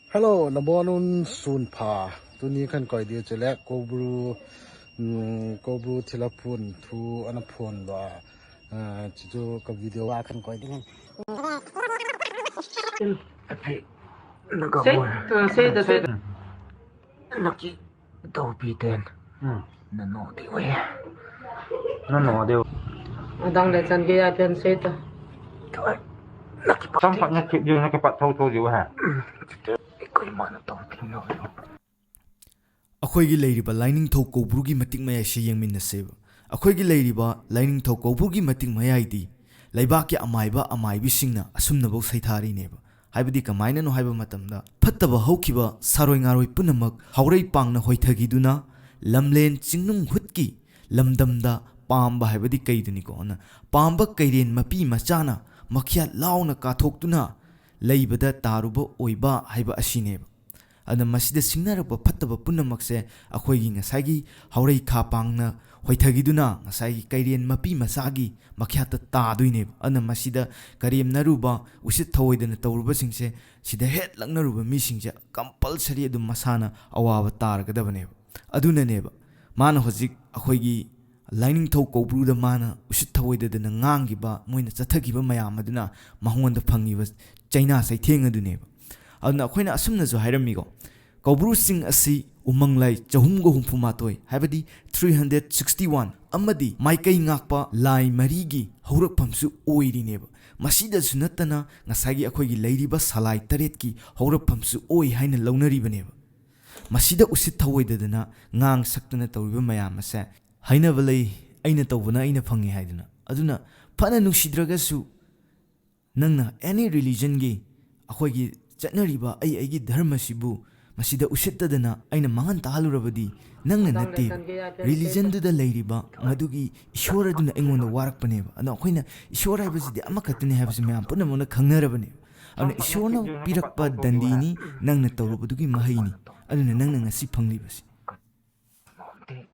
Hello, nabonun sun pa. Tuni kan koi dia celek kobru tilapun tu anapun ba. Cicu ke video akan koi dengan. Say the say. Lucky tàu bị tên nó nổ đi về nó nổ đều Đang để chân kia trên say ta. thôi lucky bắt xong phải nhắc chuyện dương nó cái bắt thâu dữ hả cái mà nó tàu kinh rồi ꯑꯩꯈꯣꯏꯒꯤ ꯂꯩꯔꯤꯕ ꯂꯥꯏꯅꯤꯡꯊꯧ ꯀꯧꯕ꯭ꯔꯨꯒꯤ ꯃꯇꯤꯛ ꯃꯌꯥꯏꯁꯤ ꯌꯦꯡꯃꯤꯟꯅꯁꯦꯕ ꯑꯩꯈꯣꯏꯒꯤ ꯂꯩꯔꯤꯕ ꯂꯥꯏꯅꯤꯡꯊꯧ ꯀꯧꯕ꯭ꯔꯨꯒꯤ ꯃꯇꯤꯛ ꯃꯌꯥꯏꯗꯤ ꯂꯩꯕꯥꯛꯀꯤ ꯑꯃꯥꯏꯕ ꯑꯃꯥꯏꯕꯤꯁꯤꯡꯅ ꯑꯁꯨꯝꯅꯐꯧ ꯁꯩꯊꯥꯔꯤꯅꯦꯕ ꯍꯥꯏꯕꯗꯤ ꯀꯃꯥꯏꯅꯅꯣ ꯍꯥꯏꯕ ꯃꯇꯝꯗ ꯐꯠꯇꯕ ꯍꯧꯈꯤꯕ ꯁꯥꯔꯣꯏ ꯉꯥꯔꯣꯏ ꯄꯨꯝꯅꯃꯛ ꯍꯥꯎꯔꯩ ꯄꯥꯡꯅ ꯍꯣꯏꯊꯈꯤꯗꯨꯅ ꯂꯝꯂꯦꯟ ꯆꯤꯡꯅꯨꯡ ꯍꯨꯠꯀꯤ ꯂꯝꯗꯝꯗ ꯄꯥꯝꯕ ꯍꯥꯏꯕꯗꯤ ꯀꯩꯗꯨꯅꯤꯀꯣ ꯄꯥꯝꯕ ꯀꯩꯔꯦꯟ ꯃꯄꯤ ꯃꯆꯥꯅ ꯃꯈ꯭ꯌꯥꯠ ꯂꯥꯎꯅ ꯀꯥꯊꯣꯛꯇꯨꯅ ꯂꯩꯕꯗ ꯇꯥꯔꯨꯕ ꯑꯣꯏꯕ ꯍꯥꯏꯕ ꯑꯁꯤꯅꯦꯕ ꯑꯗꯨꯅ ꯃꯁꯤꯗ ꯁꯤꯡꯅꯔꯛꯄ ꯐꯠꯇꯕ ꯄꯨꯝꯅꯃꯛꯁꯦ ꯑꯩꯈꯣꯏꯒꯤ ꯉꯁꯥꯏꯒꯤ ꯍꯥꯎꯔꯩ ꯈꯥ ꯄꯥꯡꯅ ꯍꯣꯏꯊꯈꯤꯗꯨꯅ ꯉꯁꯥꯏꯒꯤ ꯀꯩꯔꯦꯟ ꯃꯄꯤ ꯃꯆꯥꯒꯤ ꯃꯈ꯭ꯌꯥꯠꯇ ꯇꯥꯗꯣꯏꯅꯦꯕ ꯑꯗꯨꯅ ꯃꯁꯤꯗ ꯀꯔꯦꯝꯅꯔꯨꯕ ꯎꯁꯤꯠ ꯊꯑꯣꯏꯗꯅ ꯇꯧꯔꯨꯕꯁꯤꯡꯁꯦ ꯁꯤꯗ ꯍꯦꯛ ꯂꯛꯅꯔꯨꯕ ꯃꯤꯁꯤꯡꯁꯦ ꯀꯝꯄꯜꯁꯔꯤ ꯑꯗꯨꯝ ꯃꯁꯥꯅ ꯑꯋꯥꯕ ꯇꯥꯔꯒꯗꯕꯅꯦꯕ ꯑꯗꯨꯅꯅꯦꯕ ꯃꯥꯅ ꯍꯧꯖꯤꯛ ꯑꯩꯈꯣꯏꯒꯤ ꯂꯥꯏꯅꯤꯡꯊꯧ ꯀꯧꯕ꯭ꯔꯨꯗ ꯃꯥꯅ ꯎꯁꯤꯠ ꯊꯑꯣꯏꯗꯗꯅ ꯉꯥꯡꯈꯤꯕ ꯃꯣꯏꯅ ꯆꯠꯊꯈꯤꯕ ꯃꯌꯥꯝ ꯑꯗꯨꯅ ꯃꯉꯣꯟꯗ ꯐꯪꯉꯤꯕ ꯆꯩꯅꯥ ꯆꯩꯊꯦꯡ ꯑꯗꯨꯅꯦꯕ ꯑꯗꯨꯅ ꯑꯩꯈꯣꯏꯅ ꯑꯁꯨꯝꯅꯁꯨ ꯍꯥꯏꯔꯝꯃꯤꯀꯣ ꯀꯧꯕ꯭ꯔꯨꯁꯤꯡ ꯑꯁꯤ ꯎꯃꯪꯂꯥꯏ 364 ꯍꯥꯏꯕꯗꯤ 361 ꯑꯃꯗꯤ ꯃꯥꯏꯀꯩ ꯉꯥꯛꯄ ꯂꯥꯏ ꯃꯔꯤꯒꯤ ꯍꯧꯔꯛꯐꯝꯁꯨ ꯑꯣꯏꯔꯤꯅꯦꯕ ꯃꯁꯤꯗꯁꯨ ꯅꯠꯇꯅ ꯉꯁꯥꯏꯒꯤ ꯑꯩꯈꯣꯏꯒꯤ ꯂꯩꯔꯤꯕ ꯁꯂꯥꯏ 8ꯀꯤ ꯍꯧꯔꯛꯐꯝꯁꯨ ꯑꯣꯏ ꯍꯥꯏꯅ ꯂꯧꯅꯔꯤꯕꯅꯦꯕ ꯃꯁꯤꯗ ꯎꯁꯤꯠ ꯊꯑꯣꯏꯗꯗꯅ ꯉꯥꯡ ꯁꯛꯇꯅ ꯇꯧꯔꯤꯕ ꯃꯌꯥꯝ ꯑꯁꯦ ꯍꯥꯏꯅꯕ ꯂꯩ ꯑꯩꯅ ꯇꯧꯕꯅ ꯑꯩꯅ ꯐꯪꯉꯤ ꯍꯥꯏꯗꯅ ꯑꯗꯨꯅ ꯐꯅ ꯅꯨꯡꯁꯤꯗ꯭ꯔꯒꯁꯨ ꯅꯪꯅ ꯑꯦꯅꯤ ꯔꯤꯂꯤꯖꯟꯒꯤ ꯑꯩꯈꯣꯏꯒꯤ ꯆꯠꯅꯔꯤꯕ ꯑꯩꯒꯤ ꯙꯔꯃꯁꯤꯕꯨ ꯃꯁꯤꯗ ꯎꯁꯤꯠꯇꯗꯅ ꯑꯩꯅ ꯃꯥꯡꯍꯟ ꯇꯥꯍꯜꯂꯨꯔꯕꯗꯤ ꯅꯪꯅ ꯅꯠꯇꯦ ꯔꯤꯂꯤꯖꯟꯗꯨꯗ ꯂꯩꯔꯤꯕ ꯃꯗꯨꯒꯤ ꯏꯁꯣꯔ ꯑꯗꯨꯅ ꯑꯩꯉꯣꯟꯗ ꯋꯥꯔꯛꯄꯅꯦꯕ ꯑꯗꯣ ꯑꯩꯈꯣꯏꯅ ꯏꯁꯣꯔ ꯍꯥꯏꯕꯁꯤꯗꯤ ꯑꯃꯈꯛꯇꯅꯤ ꯍꯥꯏꯕꯁꯤ ꯃꯌꯥꯝ ꯄꯨꯝꯅꯃꯛꯅ ꯈꯪꯅꯔꯕꯅꯦꯕ ꯑꯗꯨꯅ ꯏꯁꯣꯔꯅ ꯄꯤꯔꯛꯄ ꯗꯟꯗꯤꯅꯤ ꯅꯪꯅ ꯇꯧꯔꯨꯕꯗꯨꯒꯤ ꯃꯍꯩꯅꯤ ꯑꯗꯨꯅ ꯅꯪꯅ ꯉꯁꯤ ꯐꯪꯂꯤꯕꯁꯤ